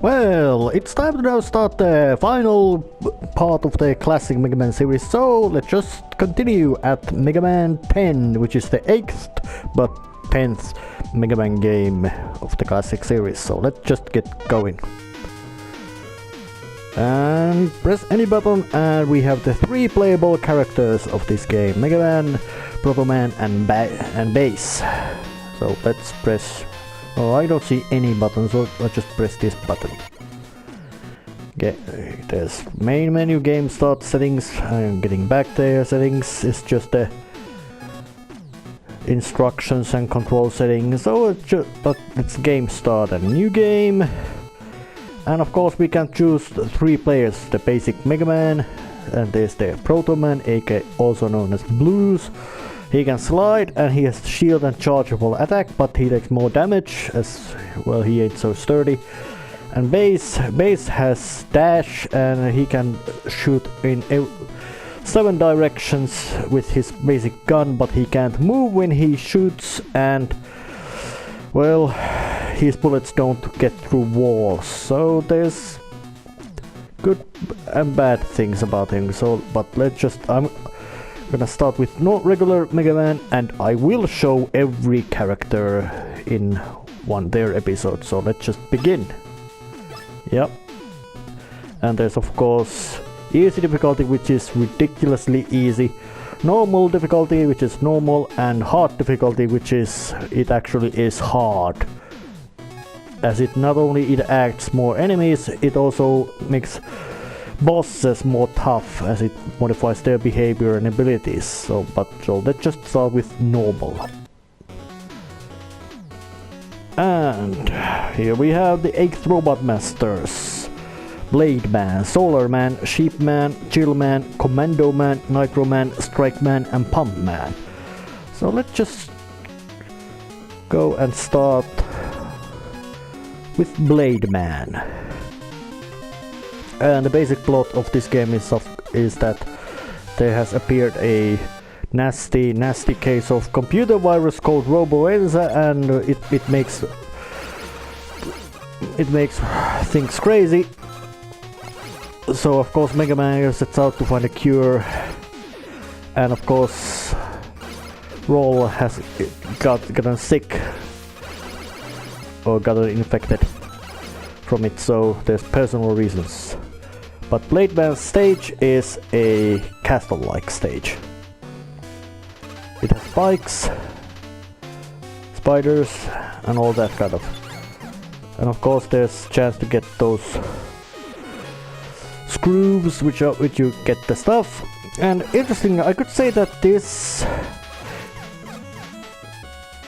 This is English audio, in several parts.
Well, it's time to now start the final part of the classic Megaman series, so let's just continue at Megaman 10, which is the 8th but 10th Megaman game of the classic series, so let's just get going. And press any button and we have the 3 playable characters of this game, Megaman, Protoman and Bass. So let's press... Oh, I don't see any buttons, so let's just press this button. Okay, there's main menu, game start, settings. I'm getting back there. Settings is just the instructions and control settings. So it's game start and new game. And of course we can choose 3 players, the basic Megaman, and there's the Protoman, aka also known as Blues. He can slide and he has shield and chargeable attack, but he takes more damage as well, he ain't so sturdy. And Bass has dash and he can shoot in 7 directions with his basic gun, but he can't move when he shoots, and well, his bullets don't get through walls. So there's good and bad things about him. So but let's just I'm gonna start with regular Megaman, and I will show every character in their episode, so let's just begin. Yep. And there's of course easy difficulty, which is ridiculously easy, normal difficulty, which is normal, and hard difficulty, which is actually is hard, as it not only acts more enemies, it also makes bosses more tough, as it modifies their behavior and abilities. So let's just start with normal. And here we have the 8th Robot Masters: Blade Man, Solar Man, Sheep Man, Chill Man, Commando Man, Nitro Man, Strike Man, and Pump Man. So let's just go and start with Blade Man. And the basic plot of this game is that there has appeared a nasty case of computer virus called Roboenza, and it makes things crazy. So of course Megaman sets out to find a cure, and of course Roll has gotten sick or gotten infected from it, so there's personal reasons. But Blade Man's stage is a castle-like stage. It has spikes, spiders, and all that kind of. And of course there's chance to get those screws, which you get the stuff. And interesting, I could say that it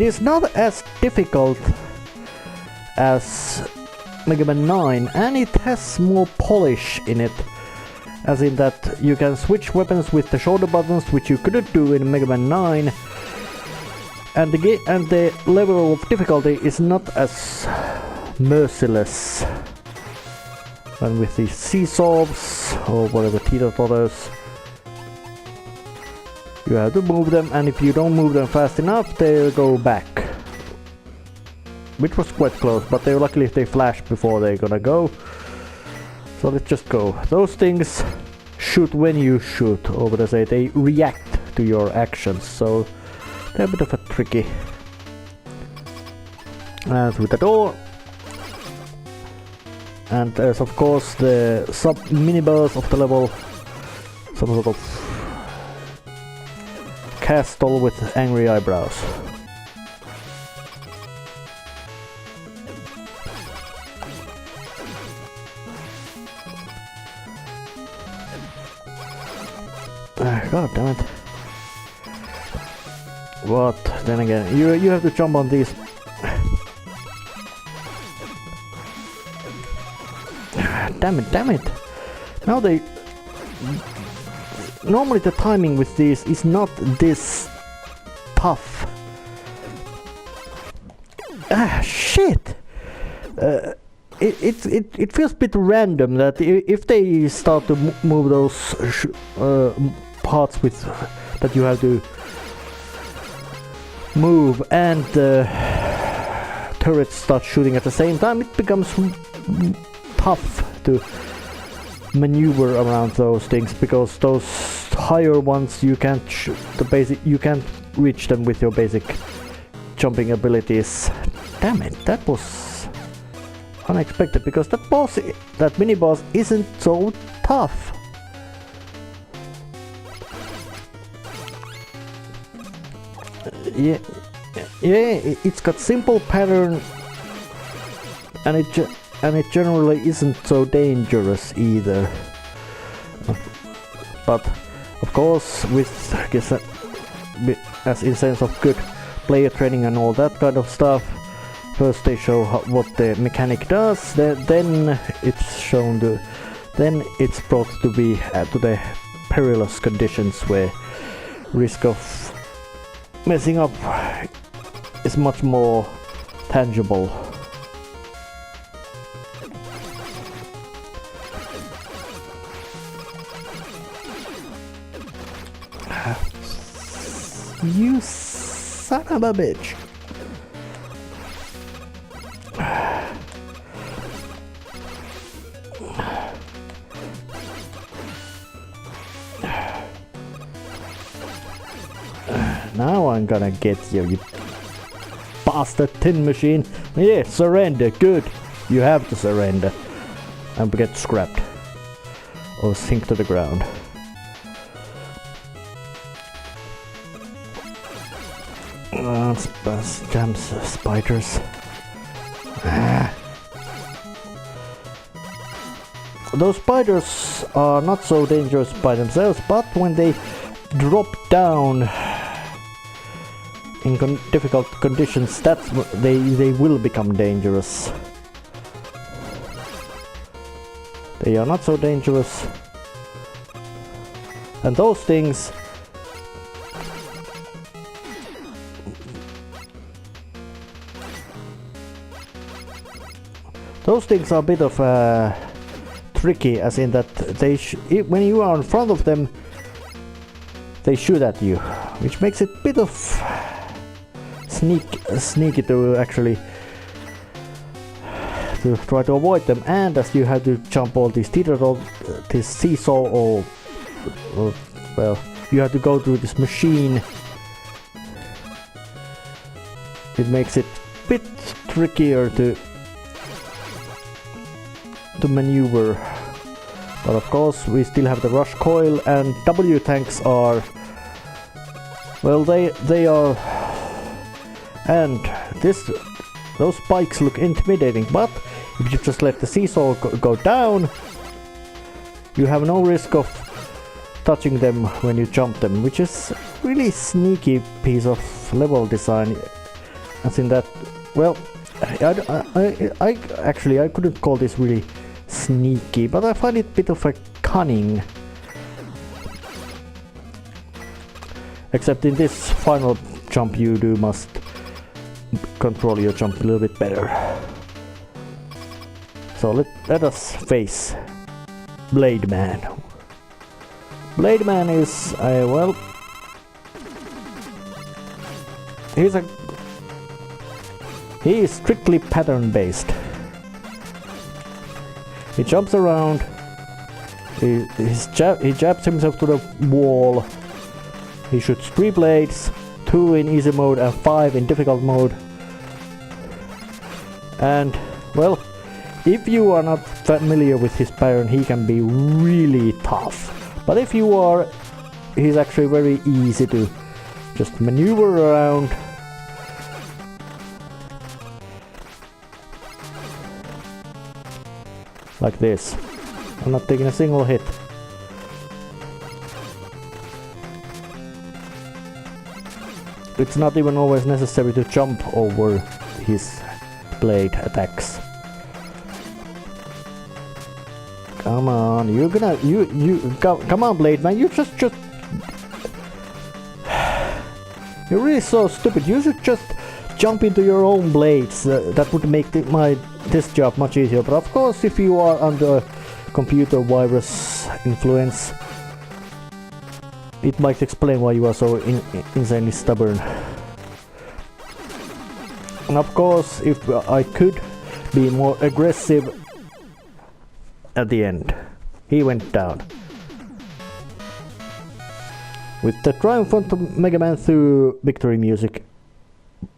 is not as difficult as Megaman 9, and it has more polish in it, as in that you can switch weapons with the shoulder buttons, which you couldn't do in Megaman 9, and the level of difficulty is not as merciless than with the seesaws or whatever teeter-totters. You have to move them, and if you don't move them fast enough, they'll go back. Which was quite close, but luckily they flash before they're gonna go. So let's just go. Those things shoot when you shoot, or what I say, they react to your actions, so they're a bit of a tricky. And through the door. And there's of course the mini-boss of the level, some sort of castle with angry eyebrows. God damn it. What? Then again, you have to jump on these. Damn it. Now normally the timing with these is not this tough. Shit. It feels a bit random that if they start to move those parts with that you have to move, and the turrets start shooting at the same time, it becomes tough to maneuver around those things, because those higher ones you can't you can't reach them with your basic jumping abilities. Damn it, that was unexpected, because that mini boss isn't so tough. Yeah, it's got simple pattern, and it generally isn't so dangerous either. But of course, with as in sense of good player training and all that kind of stuff, first they show what the mechanic does, then it's shown to, then it's brought to be to the perilous conditions where risk of messing up is much more tangible. You son of a bitch. Now I'm gonna get you, you bastard tin machine. Yeah, surrender, good. You have to surrender and get scrapped or sink to the ground. Jams, spiders. Those spiders are not so dangerous by themselves, but when they drop down in difficult conditions, that's they will become dangerous. They are not so dangerous, and those things are a bit of tricky, as in that when you are in front of them, they shoot at you, which makes it a bit of sneaky to actually to try to avoid them. And as you have to jump all these this seesaw, or well, you have to go through this machine, it makes it a bit trickier to maneuver. But of course we still have the rush coil, and W tanks are, well, they are, and those spikes look intimidating, but if you just let the seesaw go down, you have no risk of touching them when you jump them, which is really sneaky piece of level design, as in that, well, I actually couldn't call this really sneaky, but I find it a bit of a cunning. Except in this final jump you must control your jump a little bit better. So let us face Blade Man. Blade Man is, well, he is strictly pattern based. He jumps around, he jabs himself to the wall, he shoots 3 blades, 2 in easy mode and 5 in difficult mode. And, well, if you are not familiar with his pattern, he can be really tough. But if you are, he's actually very easy to just maneuver around. Like this. I'm not taking a single hit. It's not even always necessary to jump over his blade attacks. Come on, you're gonna come on, Blade Man, you just you're really so stupid. You should just jump into your own blades. That would make this job much easier. But of course, if you are under computer virus influence, it might explain why you are so insanely stubborn. And of course, if I could be more aggressive at the end. He went down. With the triumphant Megaman through victory music,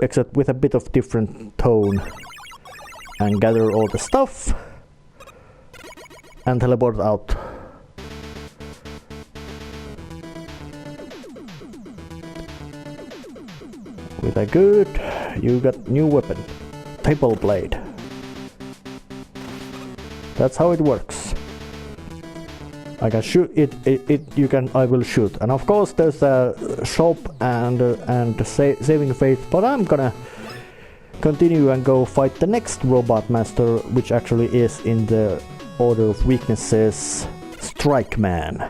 except with a bit of different tone, and gather all the stuff and teleport out. With a good, you got new weapon, triple blade. That's how it works. I can shoot it. I will shoot, and of course there's a shop and saving faith. But I'm gonna continue and go fight the next robot master, which actually is in the order of weaknesses, Strike Man.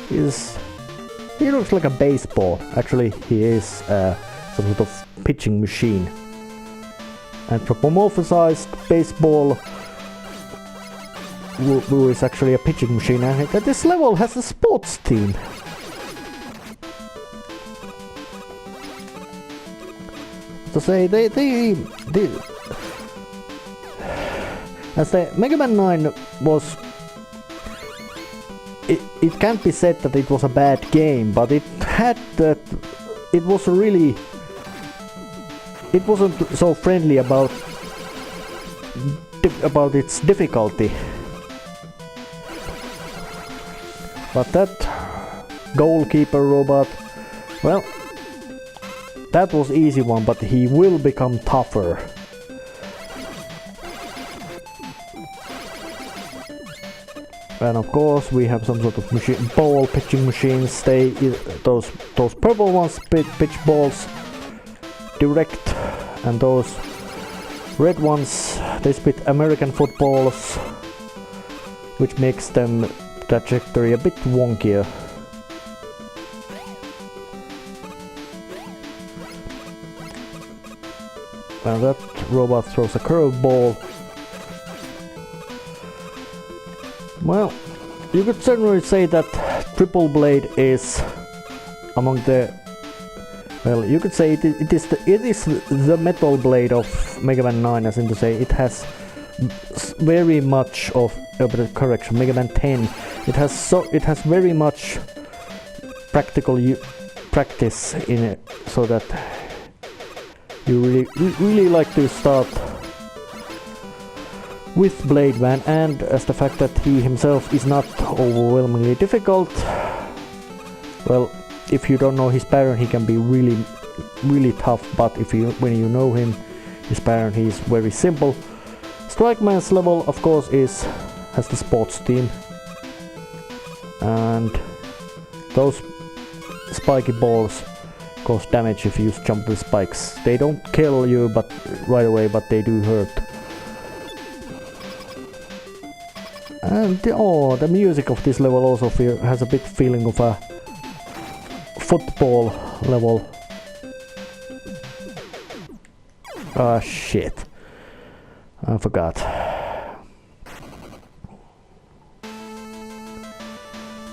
He looks like a baseball. Actually, he is some sort of pitching machine. Anthropomorphized baseball, who is actually a pitching machine. And this level has a sports team. To say as the Mega Man 9 was, it can't be said that it was a bad game, but it had that, it wasn't so friendly about its difficulty. But that goalkeeper robot, well, that was easy one, but he will become tougher. And of course we have some sort of ball pitching machines. Those purple ones pitch balls direct, and those red ones they spit American footballs, which makes them trajectory a bit wonkier. And that robot throws a curveball. Well, you could certainly say that Triple Blade is among the... Well, you could say it is the Metal Blade of Mega Man 9, as in to say it has very much of... correction, Mega Man 10. It has very much practical practice in it, so that you really like to start with Blade Man, and as the fact that he himself is not overwhelmingly difficult. Well, if you don't know his pattern, he can be really tough, but when you know his pattern, he is very simple. Strike Man's level, of course, has the sports team, and those spiky balls cause damage if you jump the spikes. They don't kill you right away, but they do hurt. And the music of this level also has a bit feeling of a football level. Ah, shit. I forgot.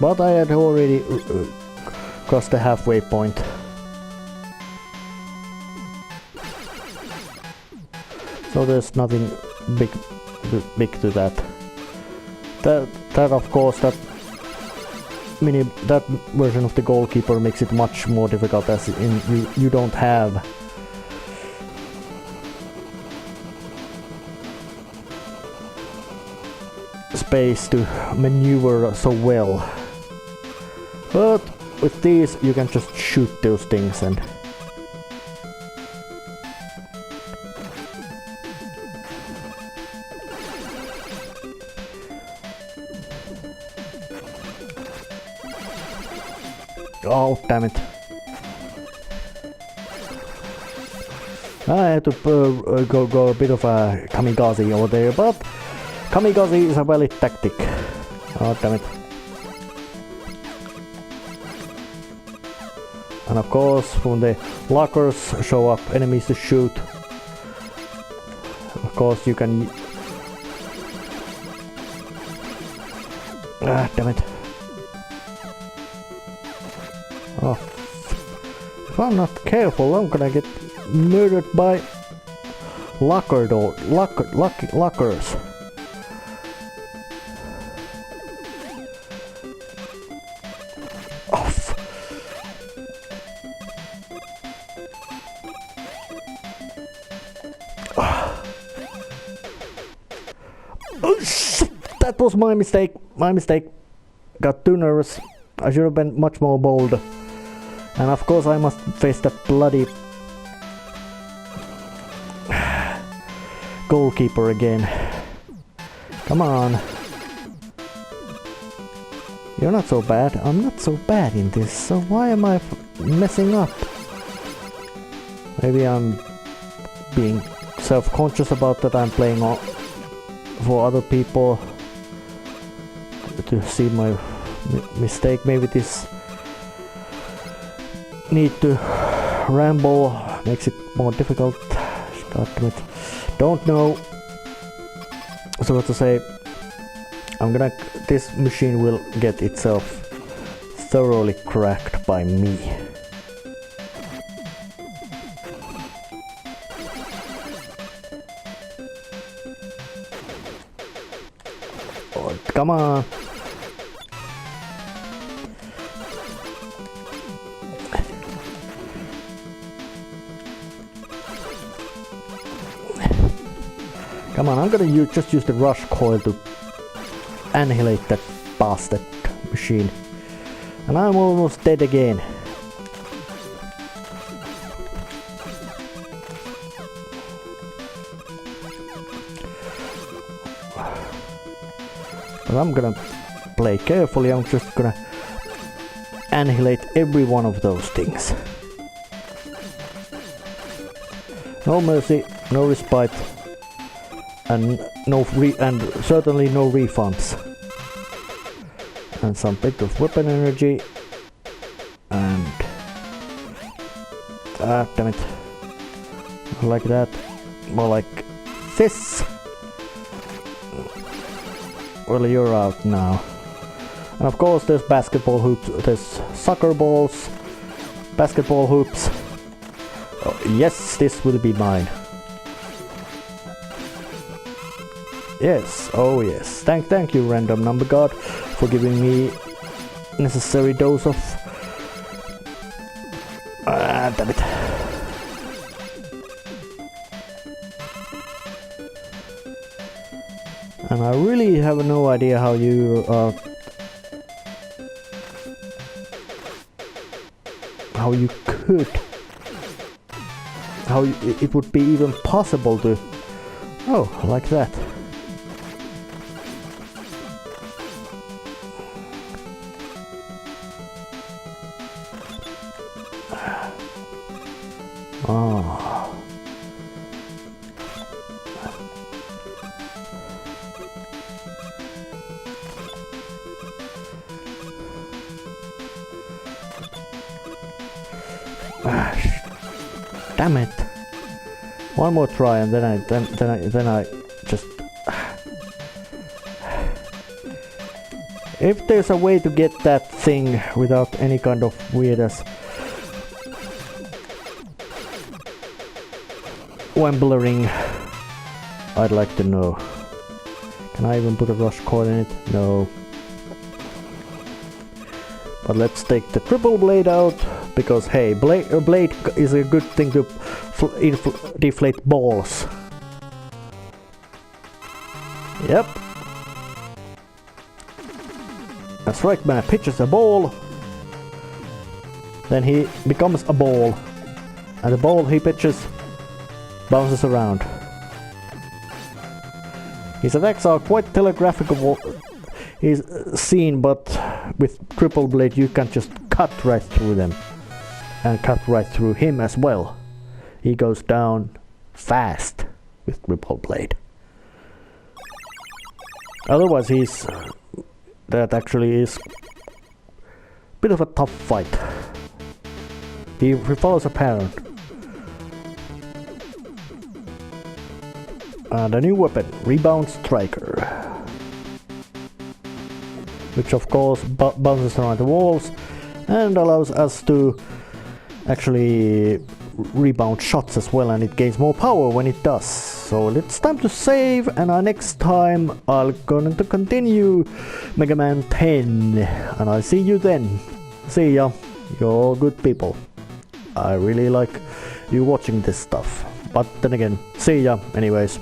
But I had already crossed the halfway point. So there's nothing big to that. That of course, that version of the goalkeeper makes it much more difficult, as in you don't have space to maneuver so well. But with these you can just shoot those things and oh, damn it. I had to go a bit of a kamikaze over there, but kamikaze is a valid tactic. Oh, damn it. And of course, when the lockers show up enemies to shoot, of course you can... Ah, damn it. Oh, if I'm not careful, I'm gonna get murdered by lockers. Oh shit! That was my mistake. My mistake. Got too nervous. I should have been much more bold. And of course I must face that bloody goalkeeper again. Come on. You're not so bad. I'm not so bad in this, so why am I messing up? Maybe I'm being self-conscious about that I'm playing for other people to see my mistake. Maybe this need to ramble makes it more difficult. God damn it. Don't know. So what to say, this machine will get itself thoroughly cracked by me. Oh, come on. Come on, I'm gonna just use the rush coil to annihilate that bastard machine. And I'm almost dead again. But I'm gonna play carefully. I'm just gonna annihilate every one of those things. No mercy, no respite. And certainly no refunds. And some bit of weapon energy. And damn it. Like that. More like this. Well, you're out now. And of course there's basketball hoops, there's soccer balls, basketball hoops. Oh, yes, this will be mine. Yes, oh yes. Thank you, random number god, for giving me necessary dose of... damn it. And I really have no idea how you could... how it would be even possible to... Oh, like that. Oh. Damn it! One more try, and then I just. If there's a way to get that thing without any kind of weirdness. Wambling, I'd like to know. Can I even put a rush coil in it? No. But let's take the triple blade out, because hey, a blade is a good thing to deflate balls. Yep. That's right, man. Pitches a ball, then he becomes a ball, and the ball he pitches bounces around. His attacks are quite telegraphical. He's seen, but with triple blade you can just cut right through them. And cut right through him as well. He goes down fast with triple blade. Otherwise that actually is a bit of a tough fight. He follows a pattern. And a new weapon, Rebound Striker, which of course bounces around the walls and allows us to actually rebound shots as well, and it gains more power when it does. So it's time to save, and next time I'll going to continue Mega Man 10, and I'll see you then. See ya, you're good people. I really like you watching this stuff, but then again, see ya anyways.